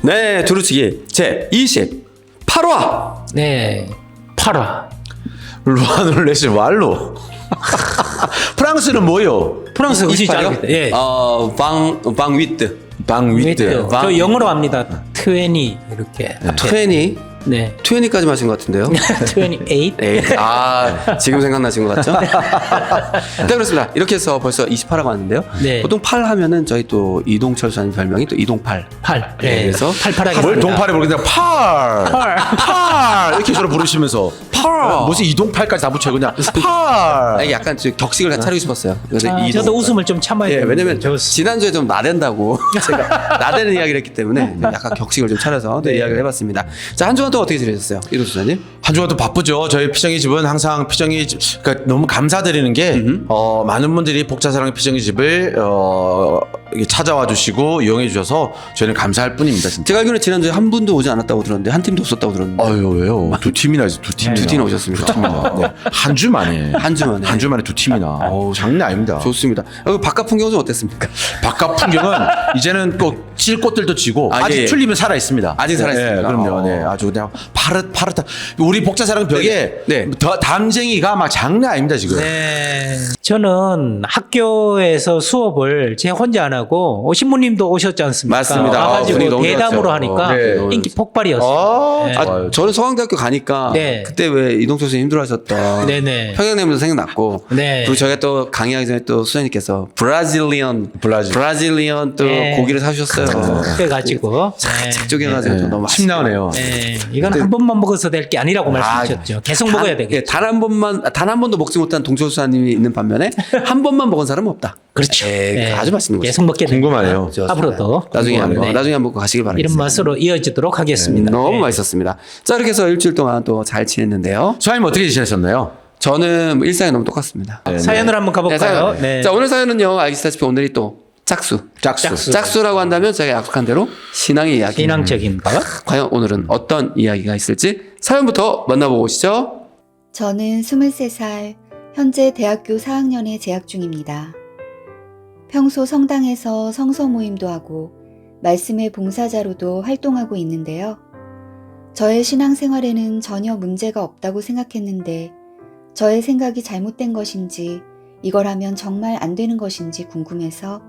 네, 두루치기 제 28화. 네, 8화. 루아놀레시 왈로. 프랑스는 뭐요? 프랑스 이지 28요? 잘겠다. 예. 방위트. 방위트. 저 영어로 합니다. 20 이렇게. 20. 네. 20까지 마신 것 같은데요. 28. 에이, 지금 생각나신 것 같죠? 네, 그렇습니다. 이렇게 해서 벌써 28화가 왔는데요. 네. 보통 8 하면은 저희 또 이동철 수사님 별명이 또 이동팔. 8. 네, 그래서 88하겠습니다. 뭘 동팔에 부르는데 팔 이렇게 저를 부르시면서 팔 무슨 이동팔까지 다 붙여 그냥 팔. 이게 약간 좀 격식을 같이 차리고 싶었어요. 그래서 저도 웃음을 좀 참아야 예, 돼요. 왜냐면 지난주에 좀 나댄다고 제가 나대는 이야기를 했기 때문에 약간 격식을 좀 차려서 또 이야기를 해봤습니다. 자, 한 주간 또 어떻게 지내셨어요? 이동 수사님? 한 주간 또 바쁘죠. 저희 피정이 집은 항상 피정이 그러니까 너무 감사드리는 게 많은 분들이 복자사랑 피정이 집을 이렇게 찾아와 주시고 이용해 주셔서 저희는 감사할 뿐입니다. 진짜. 제가 알기로는 지난주에 한 분도 오지 않았다고 들었는데 한 팀도 없었다고 들었는데 아유 왜요? 두 팀이나 두 팀이나. 두 팀이나 오셨습니까? 두 팀이나. 네. 한 주 만에. 한 주 만에. 한 주 만에 두 팀이나. 장난 아닙니다. 좋습니다. 바깥 풍경은 좀 어땠습니까? 바깥 풍경은 이제는 또 칠 꽃들도 지고 아직 예. 튤립은 살아 있습니다. 아직 살아 있습니다. 네, 그럼요. 네, 아주 그냥 파릇파릇한 우리 복자사랑 벽에 네. 더 담쟁이가 막 장난 아닙니다 지금. 네. 저는 학교에서 수업을 제 혼자 안 하고 신부님도 오셨지 않습니까? 맞습니다. 와가지고 분위기 너무 대담으로 좋았죠. 하니까 네. 인기 폭발이었어요. 네. 저는 서강대학교 가니까 네. 그때 왜 이동철 선생님 힘들어하셨던 네네. 평양냉면도 생각났고 네. 그리고 저희가 또 강의하기 전에 또 수장님께서 브라질리언 또 네. 고기를 사주셨어요. 그래가지고 착 쪼개가지고 좀 너무 침 나오네요. 네, 이건 한 번만 먹어서 될 게 아니라고 말씀하셨죠. 계속 먹어야 되겠죠. 단 한 번도 먹지 못한 동철 수사님이 있는 반면에 한 번만 먹은 사람은 없다. 그렇죠. 네, 아주 맛있는 거죠. 계속 먹게 됩니다. 궁금하네요. 앞으로도 나중에 궁금합니다. 한번 가시길 바랍니다. 이런 맛으로 이어지도록 하겠습니다. 너무 네. 맛있었습니다. 자, 이렇게 해서 일주일 동안 또 잘 지냈는데요. 수아님 어떻게 지내셨나요? 저는 뭐 일상이 너무 똑같습니다. 사연을 한번 가볼까요? 사연. 네. 자, 오늘 사연은요, 알시다시피 오늘이 또 짝수. 짝수라고 한다면 제가 약속한 대로 신앙의 이야기. 신앙적인 것. 과연 오늘은 어떤 이야기가 있을지 사연부터 만나보고 오시죠. 저는 23살, 현재 대학교 4학년에 재학 중입니다. 평소 성당에서 성서 모임도 하고 말씀의 봉사자로도 활동하고 있는데요. 저의 신앙생활에는 전혀 문제가 없다고 생각했는데 저의 생각이 잘못된 것인지 이걸 하면 정말 안 되는 것인지 궁금해서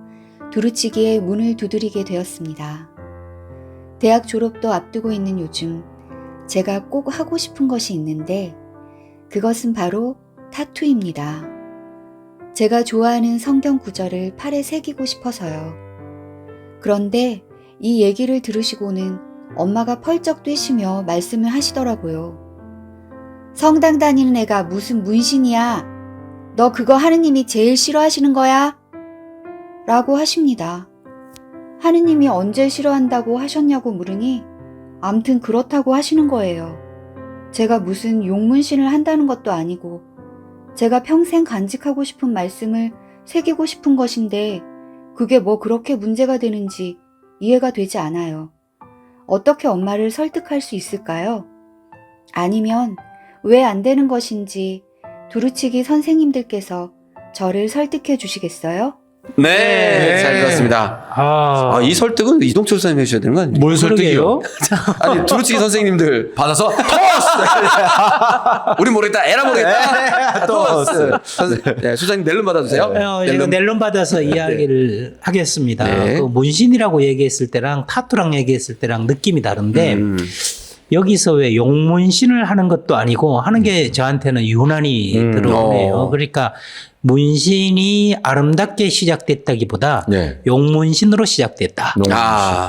두루치기에 문을 두드리게 되었습니다. 대학 졸업도 앞두고 있는 요즘 제가 꼭 하고 싶은 것이 있는데 그것은 바로 타투입니다. 제가 좋아하는 성경 구절을 팔에 새기고 싶어서요. 그런데 이 얘기를 들으시고는 엄마가 펄쩍 뛰시며 말씀을 하시더라고요. 성당 다니는 애가 무슨 문신이야? 너 그거 하느님이 제일 싫어하시는 거야? 라고 하십니다. 하느님이 언제 싫어한다고 하셨냐고 물으니 암튼 그렇다고 하시는 거예요. 제가 무슨 용문신을 한다는 것도 아니고 제가 평생 간직하고 싶은 말씀을 새기고 싶은 것인데 그게 뭐 그렇게 문제가 되는지 이해가 되지 않아요. 어떻게 엄마를 설득할 수 있을까요? 아니면 왜 안 되는 것인지 두루치기 선생님들께서 저를 설득해 주시겠어요? 네, 잘 들었습니다. 이 설득은 이동철 선생님이 해주셔야 되는 거 아니에요? 뭔 설득이요? 아니, 두루치기 선생님들 받아서 우리 모르겠다, 에라 모르겠다. 토스. 네, 수장님 넬름 받아주세요. 제가 넬론 받아서 이야기를 하겠습니다. 네. 그 문신이라고 얘기했을 때랑 타투랑 얘기했을 때랑 느낌이 다른데 여기서 왜 용문신을 하는 것도 아니고 하는 게 저한테는 유난히 들어오네요. 그러니까 문신이 아름답게 시작됐다기보다 네. 용문신으로 시작됐다.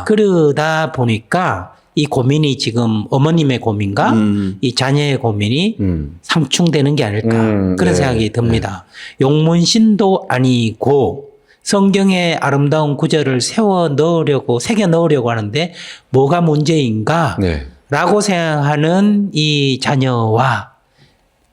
그러다 보니까 이 고민이 지금 어머님의 고민과 이 자녀의 고민이 상충되는 게 아닐까 그런 네. 생각이 듭니다. 용문신도 아니고 성경의 아름다운 구절을 새겨 넣으려고 하는데 뭐가 문제인가? 네. 라고 생각하는 이 자녀와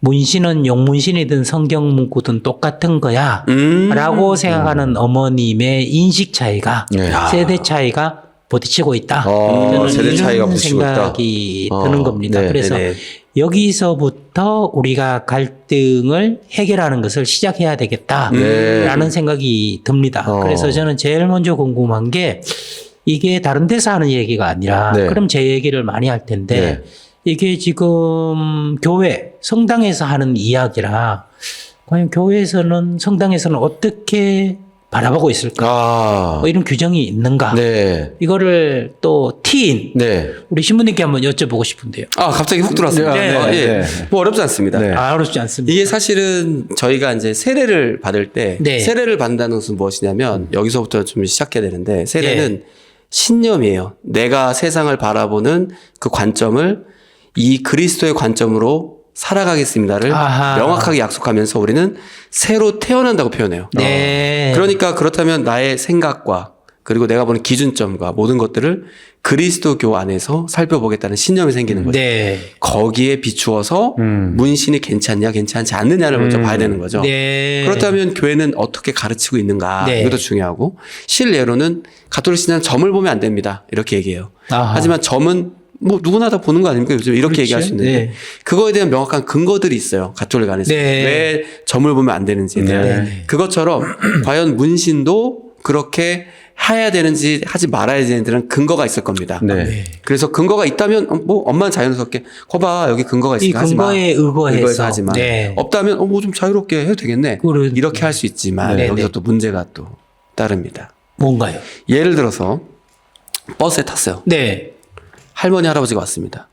문신은 용문신이든 성경 문구든 똑같은 거야 라고 생각하는 어머님의 인식 차이가 네. 세대 차이가 부딪히고 있다. 저는 세대 이런 차이가 부딪히고 있다. 생각이 드는 겁니다. 네, 그래서 네네. 여기서부터 우리가 갈등을 해결하는 것을 시작해야 되겠다라는 생각이 듭니다. 그래서 저는 제일 먼저 궁금한 게 이게 다른 데서 하는 얘기가 아니라 네. 그럼 제 얘기를 많이 할 텐데 네. 이게 지금 교회, 성당에서 하는 이야기라 과연 교회에서는 성당에서는 어떻게 바라보고 있을까? 아. 뭐 이런 규정이 있는가? 네. 이거를 또 티인 네. 우리 신부님께 한번 여쭤보고 싶은데요. 아, 갑자기 훅 들어왔습니다. 네, 아, 네, 예. 네. 뭐 어렵지 않습니다. 네. 아, 어렵지 않습니다. 이게 사실은 저희가 이제 세례를 받을 때 네. 세례를 받는다는 것은 무엇이냐면 여기서부터 좀 시작해야 되는데 세례는 신념이에요. 내가 세상을 바라보는 그 관점을 이 그리스도의 관점으로 살아가겠습니다를 아하. 명확하게 약속하면서 우리는 새로 태어난다고 표현해요. 네. 그러니까 그렇다면 나의 생각과 그리고 내가 보는 기준점과 모든 것들을 그리스도교 안에서 살펴보겠다는 신념이 생기는 거죠. 네. 거기에 비추어서 문신이 괜찮냐 괜찮지 않느냐를 먼저 봐야 되는 거죠. 네. 그렇다면 교회는 어떻게 가르치고 있는가 네. 이것도 중요하고 실례로는 가톨릭 신앙은 점을 보면 안 됩니다. 이렇게 얘기해요. 아하. 하지만 점은 뭐 누구나 다 보는 거 아닙니까? 요즘 이렇게 그렇죠. 얘기할 수 있는데 네. 그거에 대한 명확한 근거들이 있어요. 가톨릭 안에서 네. 왜 점을 보면 안 되는지에 대한 네. 그것처럼 과연 문신도 그렇게 해야 되는지 하지 말아야 되는지는 근거가 있을 겁니다. 네. 그래서 근거가 있다면 뭐 엄마는 자연스럽게 거봐 여기 근거가 이 있으니까 하지 마. 근거에 의거해서 하지 마. 네. 없다면 뭐 좀 자유롭게 해도 되겠네. 그런- 이렇게 할 수 있지만 네, 여기서 네. 또 문제가 또 따릅니다. 뭔가요? 예를 들어서 버스에 탔어요. 네. 할머니 할아버지가 왔습니다.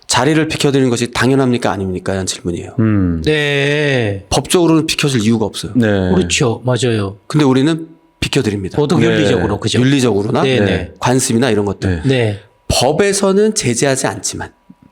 자리를 비켜드리는 것이 당연합니까 아닙니까? 이런 질문이에요. 네. 법적으로는 비켜줄 이유가 없어요. 네. 그렇죠. 맞아요. 근데 우리는 비켜드립니다. 도덕 네. 윤리적으로 그죠? 윤리적으로나 네, 네. 네. 관습이나 이런 것들. 네. 네. 법에서는 제재하지 않지만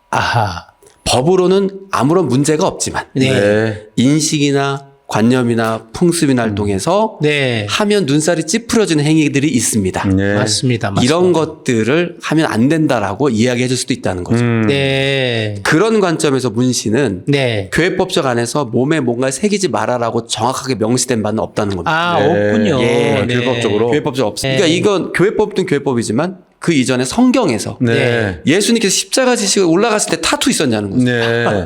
아하. 법으로는 아무런 문제가 없지만 네. 네. 인식이나 관념이나 풍습이나 통해서 네. 하면 눈살이 찌푸려지는 행위들이 있습니다. 네. 맞습니다. 맞습니다. 이런 것들을 하면 안 된다라고 이야기해 줄 수도 있다는 거죠. 네. 그런 관점에서 문신은 네. 교회법적 안에서 몸에 뭔가 새기지 말아라고 정확하게 명시된 바는 없다는 겁니다. 아, 네. 없군요. 예, 네. 율법적으로. 교회법적 없습니다. 네. 그러니까 이건 교회법든 교회법이지만 그 이전에 성경에서 네. 예수님께서 십자가 지시고 올라갔을 때 타투 있었냐는 거죠. 네.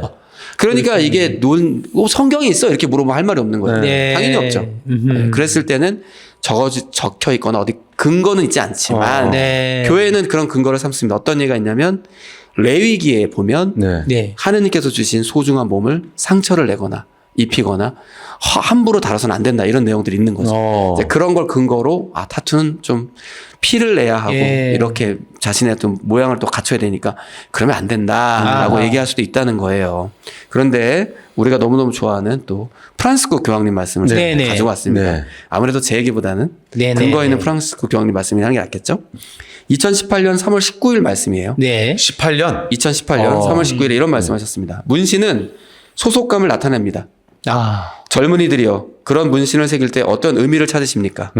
그러니까 이게 성경에 있어 이렇게 물어보면 할 말이 없는 거예요. 네. 당연히 없죠. 네, 그랬을 때는 적혀 있거나 어디 근거는 있지 않지만 네. 교회는 그런 근거를 삼습니다. 어떤 얘기가 있냐면 레위기에 보면 네. 네. 하느님께서 주신 소중한 몸을 상처를 내거나 입히거나 함부로 다뤄서는 안 된다 이런 내용들이 있는 거죠. 이제 그런 걸 근거로 타투는 좀 피를 내야 하고 예. 이렇게 자신의 또 모양을 또 갖춰야 되니까 그러면 안 된다라고 아하. 얘기할 수도 있다는 거예요. 그런데 우리가 너무너무 좋아하는 또 프란스코 교황님 말씀을 네, 네. 가지고 왔습니다. 네. 아무래도 제 얘기보다는 네, 근거 네. 있는 프란스코 교황님 말씀이 하는 게 낫겠죠. 2018년 3월 19일 말씀이에요. 네. 18년. 2018년 3월 19일에 이런 말씀하셨습니다. 문신은 소속감을 나타냅니다. 아. 젊은이들이요. 그런 문신을 새길 때 어떤 의미를 찾으십니까?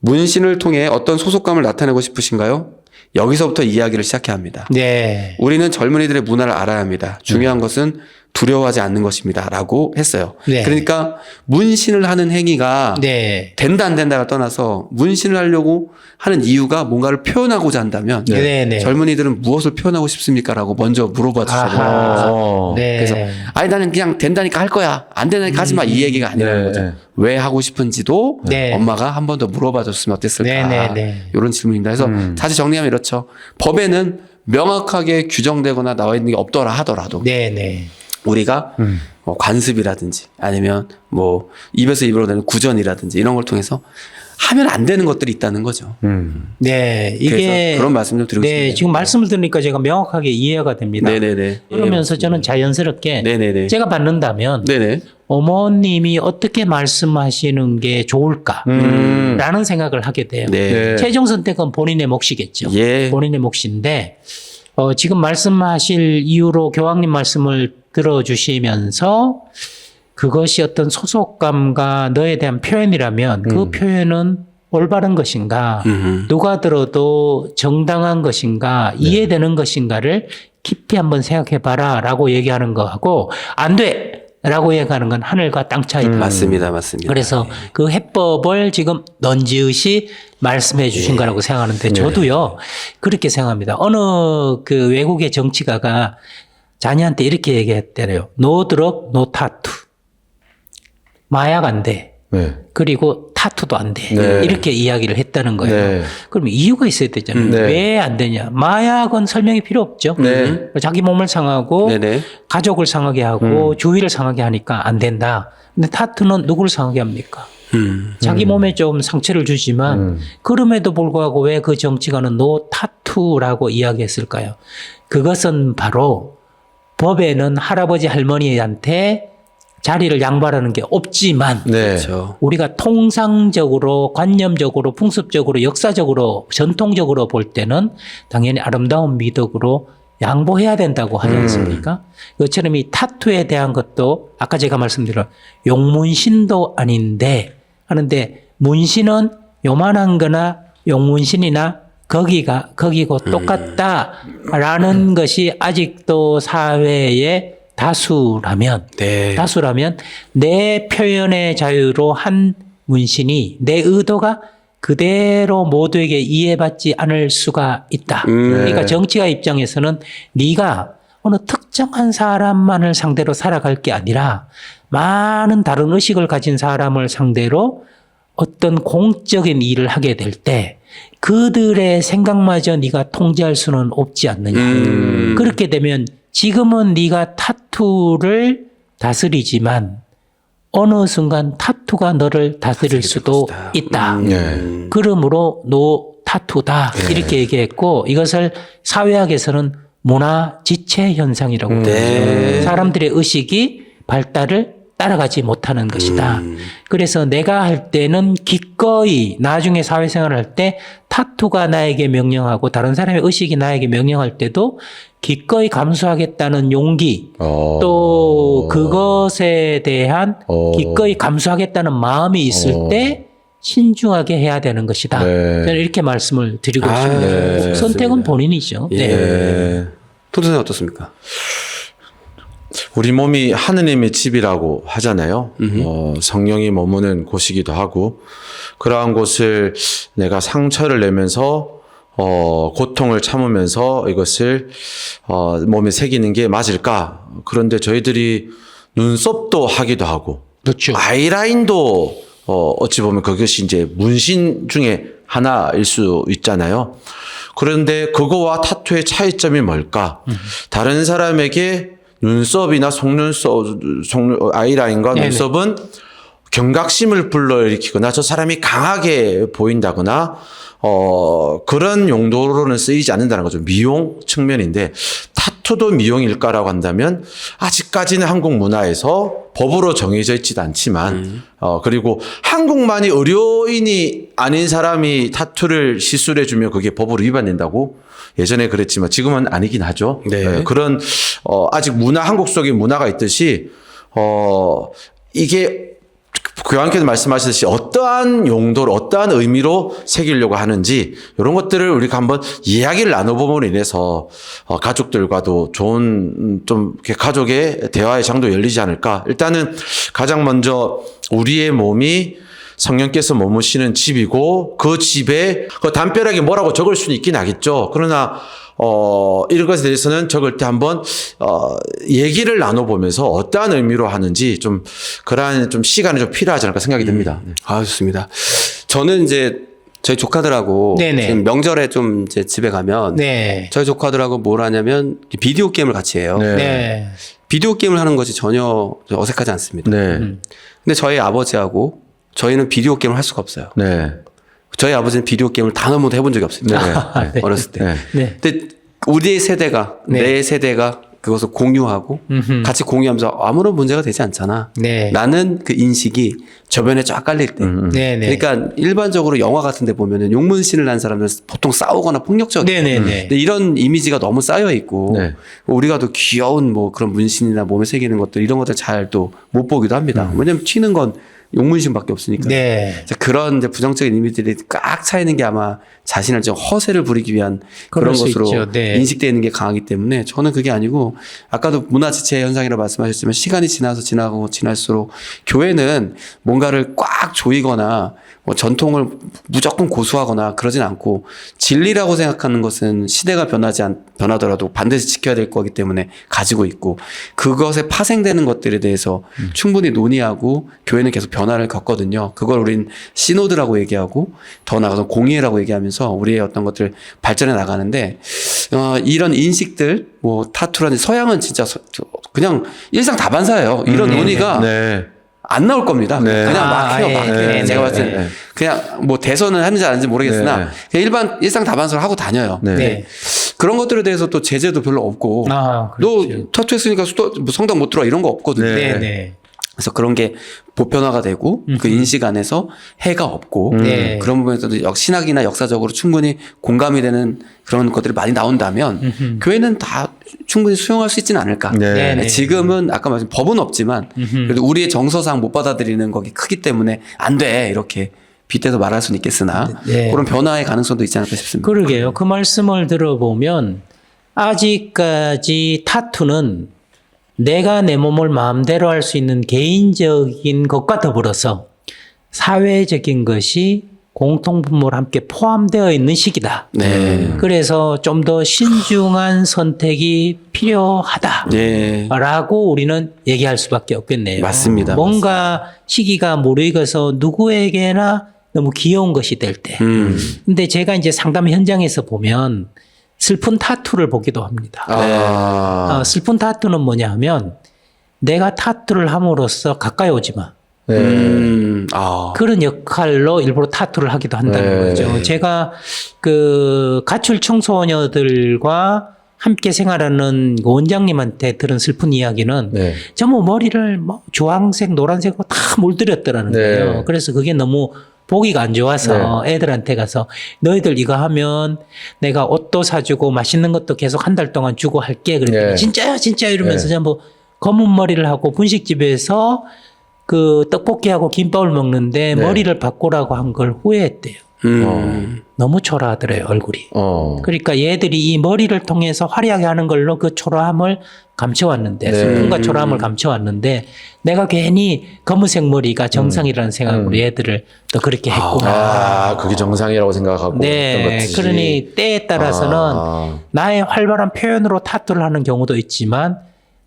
문신을 통해 어떤 소속감을 나타내고 싶으신가요? 여기서부터 이야기를 시작해야 합니다. 네. 우리는 젊은이들의 문화를 알아야 합니다. 중요한 것은 두려워하지 않는 것입니다. 라고 했어요. 네. 그러니까 문신을 하는 행위가 네. 된다 안 된다가 떠나서 문신을 하려고 하는 이유가 뭔가를 표현하고자 한다면 네, 네. 젊은이들은 무엇을 표현하고 싶습니까? 라고 먼저 물어봐 주셔야 됩니다. 아하. 네. 그래서 아니 나는 그냥 된다니까 할 거야 안 된다니까 하지 마 이 얘기가 아니라는 네, 거죠. 네. 왜 하고 싶은지도 네. 엄마가 한 번 더 물어봐 줬으면 어땠을까 네, 네, 네. 이런 질문입니다. 그래서 다시 정리하면 이렇죠. 법에는 명확하게 규정되거나 나와 있는 게 없더라 하더라도 네, 네. 우리가 뭐 관습이라든지 아니면 뭐 입에서 입으로 되는 구전이라든지 이런 걸 통해서 하면 안 되는 것들이 있다는 거죠. 네. 그래서 이게 그런 말씀 좀 드리고 네, 싶네요. 지금 말씀을 들으니까 제가 명확하게 이해가 됩니다. 네네네. 그러면서 저는 자연스럽게 네네네. 제가 받는다면 네네. 어머님이 어떻게 말씀하시는 게 좋을까? 라는 생각을 하게 돼요. 네. 네. 최종 선택은 본인의 몫이겠죠. 예. 본인의 몫인데 지금 말씀하실 이유로 교황님 말씀을 들어주시면서 그것이 어떤 소속감과 너에 대한 표현이라면 그 표현은 올바른 것인가, 누가 들어도 정당한 것인가, 이해되는 것인가를 깊이 한번 생각해 봐라 라고 얘기하는 거하고 안 돼! 라고 얘기하는 건 하늘과 땅 차이다. 맞습니다. 맞습니다. 그래서 그 해법을 지금 넌지읒이 말씀해 주신 거라고 생각하는데 저도요 그렇게 생각합니다. 어느 그 외국의 정치가가 자녀한테 이렇게 얘기했대요. No drug, no tattoo. 마약 안 돼. 네. 그리고 타투도 안 돼. 네. 이렇게 이야기를 했다는 거예요. 네. 그럼 이유가 있어야 되잖아요. 네. 왜 안 되냐? 마약은 설명이 필요 없죠. 네. 자기 몸을 상하고 네네. 가족을 상하게 하고 주위를 상하게 하니까 안 된다. 근데 타투는 누구를 상하게 합니까? 자기 몸에 좀 상처를 주지만 그럼에도 불구하고 왜 그 정치가는 노 타투라고 이야기했을까요? 그것은 바로 법에는 할아버지 할머니한테 자리를 양보하는 게 없지만 네. 그렇죠. 우리가 통상적으로 관념적으로 풍습적으로 역사적으로 전통적으로 볼 때는 당연히 아름다운 미덕으로 양보해야 된다고 하지 않습니까? 그것처럼 이 타투에 대한 것도 아까 제가 말씀드린 용문신도 아닌데 하는데 문신은 요만한 거나 용문신이나 거기고 똑같다라는 것이 아직도 사회의 다수라면 네. 내 표현의 자유로 한 문신이 내 의도가 그대로 모두에게 이해받지 않을 수가 있다. 그러니까 정치가 입장에서는 네가 어느 특정한 사람만을 상대로 살아갈 게 아니라 많은 다른 의식을 가진 사람을 상대로 어떤 공적인 일을 하게 될 때 그들의 생각마저 네가 통제할 수는 없지 않느냐. 그렇게 되면 지금은 네가 타투를 다스리지만 어느 순간 타투가 너를 다스릴 수도 있다. 네. 그러므로 노 타투다 이렇게 얘기했고 이것을 사회학에서는 문화 지체 현상이라고 부르죠. 사람들의 의식이 발달을 따라가지 못하는 것이다. 그래서 내가 할 때는 기꺼이 나중에 사회생활을 할 때 타투가 나에게 명령하고 다른 사람의 의식이 나에게 명령할 때도 기꺼이 감수하겠다는 용기 또 그것에 대한 기꺼이 감수하겠다는 마음이 있을 때 신중하게 해야 되는 것이다. 네. 저는 이렇게 말씀을 드리고 싶습니다. 네. 선택은 본인이죠. 예. 네. 토도생 어떻습니까? 우리 몸이 하느님의 집이라고 하잖아요. 성령이 머무는 곳이기도 하고 그러한 곳을 내가 상처를 내면서 고통을 참으면서 이것을 몸에 새기는 게 맞을까? 그런데 저희들이 눈썹도 하기도 하고 그렇죠. 아이라인도 어찌 보면 그것이 이제 문신 중에 하나일 수 있잖아요. 그런데 그거와 타투의 차이점이 뭘까? 다른 사람에게 눈썹이나 아이라인과 네네. 눈썹은 경각심을 불러일으키거나 저 사람이 강하게 보인다거나 그런 용도로는 쓰이지 않는다는 거죠. 미용 측면인데 타투도 미용일까라고 한다면 아직까지는 한국 문화에서 법으로 정해져 있지도 않지만 그리고 한국만이 의료인이 아닌 사람이 타투를 시술해주면 그게 법으로 위반된다고 예전에 그랬지만 지금은 아니긴 하죠. 네. 그런 아직 한국 속에 문화가 있듯이 이게 교황께서 말씀하셨듯이 어떠한 용도로 어떠한 의미로 새기려고 하는지 이런 것들을 우리가 한번 이야기를 나눠보므로 인해서 가족들과도 좋은 좀 이렇게 가족의 대화의 장도 열리지 않을까. 일단은 가장 먼저 우리의 몸이 성령께서 머무시는 집이고 그 집에 담벼락에 뭐라고 적을 수는 있긴 하겠죠. 그러나 이런 것에 대해서는 적을 때 한번 얘기를 나눠보면서 어떠한 의미로 하는지 좀 그러한 좀 시간이 좀 필요하지 않을까 생각이 듭니다. 아, 좋습니다. 저는 이제 저희 조카들하고 네네. 지금 명절에 좀 이제 집에 가면 네. 저희 조카들하고 뭘 하냐면 비디오 게임을 같이 해요. 네. 네. 비디오 게임을 하는 것이 전혀 어색하지 않습니다. 네. 근데 저희 아버지하고 저희는 비디오 게임을 할 수가 없어요. 네. 저희 아버지는 비디오 게임을 단 한 번도 해본 적이 없습니다. 네. 어렸을 때. 네. 네. 근데 우리의 세대가 네. 내 세대가 그것을 공유하고 같이 공유하면서 아무런 문제가 되지 않잖아. 네. 나는 그 인식이 저변에 쫙 깔릴 때. 네. 네. 그러니까 일반적으로 영화 같은 데 보면은 용문신을 한 사람들은 보통 싸우거나 폭력적이에요. 네. 네. 근데 이런 이미지가 너무 쌓여 있고 네. 우리가 또 귀여운 뭐 그런 문신이나 몸에 새기는 것들 이런 것들 잘 또 못 보기도 합니다. 왜냐면 튀는 건 용문신밖에 없으니까. 네. 그래서 그런 이제 부정적인 이미지들이 꽉 차 있는 게 아마 자신을 좀 허세를 부리기 위한 그런 그럴 수 것으로 있죠. 네. 인식되어 있는 게 강하기 때문에 저는 그게 아니고 아까도 문화지체 현상이라고 말씀하셨지만 시간이 지나고 지날수록 교회는 뭔가를 꽉 조이거나 뭐 전통을 무조건 고수하거나 그러진 않고 진리라고 생각하는 것은 시대가 변하더라도 반드시 지켜야 될 거기 때문에 가지고 있고 그것에 파생되는 것들에 대해서 충분히 논의하고 교회는 계속 변화를 겪거든요. 그걸 우린 시노드라고 얘기하고 더 나아가서 공의회라고 얘기하면서 우리의 어떤 것들 발전해 나가는데 이런 인식들 뭐 타투라든지 서양은 진짜 그냥 일상 다반사예요. 이런 논의가 네. 안 나올 겁니다. 네. 그냥 막 해요. 예, 막 해요. 네, 제가 네, 봤을 때 네. 그냥 뭐 대선을 하는지 안 하는지 모르겠으나 네. 그냥 일반 일상 다반사를 하고 다녀요. 네. 그런 것들에 대해서 또 제재도 별로 없고 아, 너 그렇죠. 타투했으니까 뭐 성당 못 들어와 이런 거 없거든요. 네. 네. 그래서 그런 게 보편화가 되고 그 인식 안에서 해가 없고 네. 그런 부분에서도 신학이나 역사적으로 충분히 공감이 되는 그런 것들이 많이 나온다면 교회는 다 충분히 수용할 수 있지는 않을까. 네. 네. 지금은 아까 말씀 법은 없지만 그래도 우리의 정서상 못 받아들이는 것이 크기 때문에 안 돼 이렇게 빗대서 말할 수는 있겠으나 네. 그런 변화의 가능성도 있지 않을까 싶습니다. 그러게요. 그 말씀을 들어보면 아직까지 타투는 내가 내 몸을 마음대로 할 수 있는 개인적인 것과 더불어서 사회적인 것이 공통분모로 함께 포함되어 있는 시기다. 네. 그래서 좀 더 신중한 선택이 필요하다. 네. 라고 우리는 얘기할 수밖에 없겠네요. 맞습니다. 뭔가 시기가 무르익어서 누구에게나 너무 귀여운 것이 될 때. 근데 제가 이제 상담 현장에서 보면 슬픈 타투를 보기도 합니다. 슬픈 타투는 뭐냐 하면 내가 타투를 함으로써 가까이 오지 마. 그런 역할로 일부러 타투를 하기도 한다는 거죠. 제가 그 가출 청소녀들과 함께 생활하는 그 원장님한테 들은 슬픈 이야기는 저 뭐 머리를 뭐 주황색, 노란색으로 다 물들였더라는 거예요. 그래서 그게 너무 보기가 안 좋아서 애들한테 가서 너희들 이거 하면 내가 옷도 사주고 맛있는 것도 계속 한 달 동안 주고 할게. 그랬더니 진짜요, 진짜 이러면서 전부 검은 머리를 하고 분식집에서 그 떡볶이하고 김밥을 먹는데 머리를 바꾸라고 한 걸 후회했대요. 너무 초라하더래요, 얼굴이. 그러니까 얘들이 이 머리를 통해서 화려하게 하는 걸로 그 초라함을 감춰왔는데, 슬픔과 초라함을 감춰왔는데, 내가 괜히 검은색 머리가 정상이라는 생각으로 얘들을 또 그렇게 했구나. 그게 정상이라고 생각하고. 네. 그러니 때에 따라서는 나의 활발한 표현으로 타투를 하는 경우도 있지만,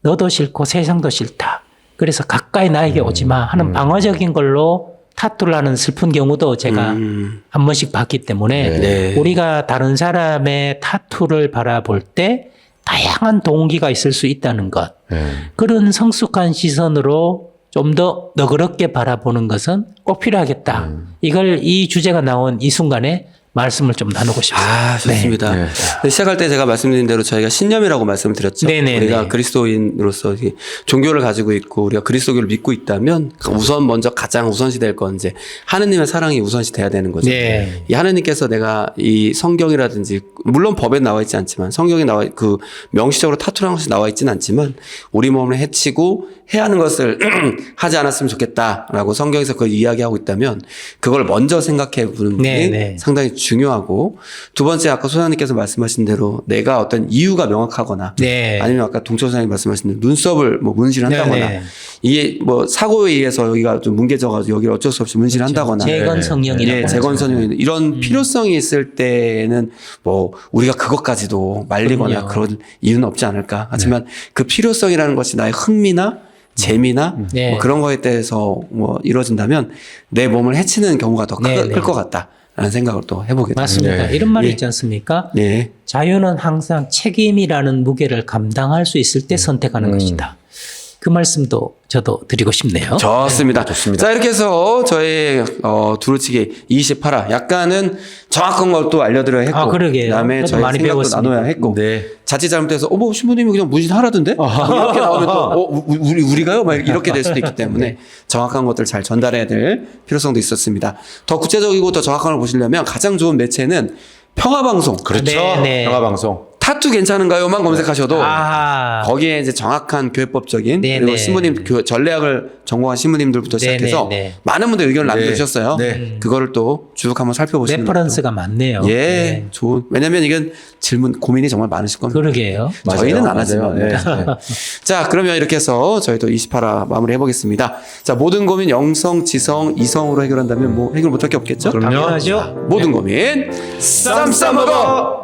너도 싫고 세상도 싫다. 그래서 가까이 나에게 오지 마 하는 방어적인 걸로 타투를 하는 슬픈 경우도 제가 한 번씩 봤기 때문에 우리가 다른 사람의 타투를 바라볼 때 다양한 동기가 있을 수 있다는 것. 그런 성숙한 시선으로 좀 더 너그럽게 바라보는 것은 꼭 필요하겠다. 이걸 이 주제가 나온 이 순간에 말씀을 좀 나누고 싶습니다. 좋습니다. 시작할 때 제가 말씀드린 대로 저희가 신념이라고 말씀을 드렸죠. 네네네. 우리가 그리스도인으로서 종교를 가지고 있고 우리가 그리스도교를 믿고 있다면 우선 먼저 가장 우선시 될 건 이제 하느님의 사랑이 우선시 돼야 되는 거죠. 네. 이 하느님께서 내가 이 성경이라든지 물론 법에 나와 있지 않지만 성경에 나와 그 명시적으로 타투라는 것이 나와 있지는 않지만 우리 몸을 해치고 해야 하는 것을 하지 않았으면 좋겠다라고 성경에서 그걸 이야기하고 있다면 그걸 먼저 생각해 보는 게 상당히 중요하고 두 번째 아까 소장님께서 말씀하신 대로 내가 어떤 이유가 명확하거나 아니면 아까 동철 소장님 말씀하신 대로 눈썹을 뭐 문신한다거나 이게 뭐 사고에 의해서 여기가 좀 뭉개져가지고 여기를 어쩔 수 없이 문신을 한다거나 재건 성형이라고 재건 성형 이런 필요성이 있을 때는 뭐 우리가 그것까지도 말리거나 그런 이유는 없지 않을까. 하지만 그 필요성이라는 것이 나의 흥미나 재미나 뭐 그런 거에 대해서 뭐 이루어진다면 내 몸을 해치는 경우가 더 클 것 같다라는 생각을 또 해보게 됩니다. 맞습니다. 이런 말이 있지 않습니까? 자유는 항상 책임이라는 무게를 감당할 수 있을 때 선택하는 것이다. 그 말씀도 저도 드리고 싶네요. 좋습니다. 자, 이렇게 해서 저희 두루치기 28화 약간은 정확한 것도 알려드려야 했고 그다음에 저희 많이 생각도 배웠습니다. 나눠야 했고 자칫 잘못해서 뭐 신부님이 그냥 문신하라던데 이렇게 나오면 또 우리가요? 막 이렇게 될 수도 있기 때문에 정확한 것들 잘 전달해야 될 필요성도 있었습니다. 더 구체적이고 더 정확한 걸 보시려면 가장 좋은 매체는 평화방송. 그렇죠. 평화방송. 타투 괜찮은가요?만 검색하셔도 거기에 이제 정확한 교회법적인 그리고 신부님 전례학을 전공한 신부님들부터 시작해서 많은 분들 의견을 남겨주셨어요. 그거를 또 쭉 한번 살펴보시면 레퍼런스가 많네요. 좋은. 왜냐하면 이건 질문 고민이 정말 많으실 겁니다. 그러게요. 저희는 안 하지만. 자, 그러면 이렇게 해서 저희도 28화 마무리 해보겠습니다. 자, 모든 고민 영성, 지성, 이성으로 해결한다면 뭐 해결 못할 게 없겠죠? 당연하죠. 모든 고민 쌈 싸먹어.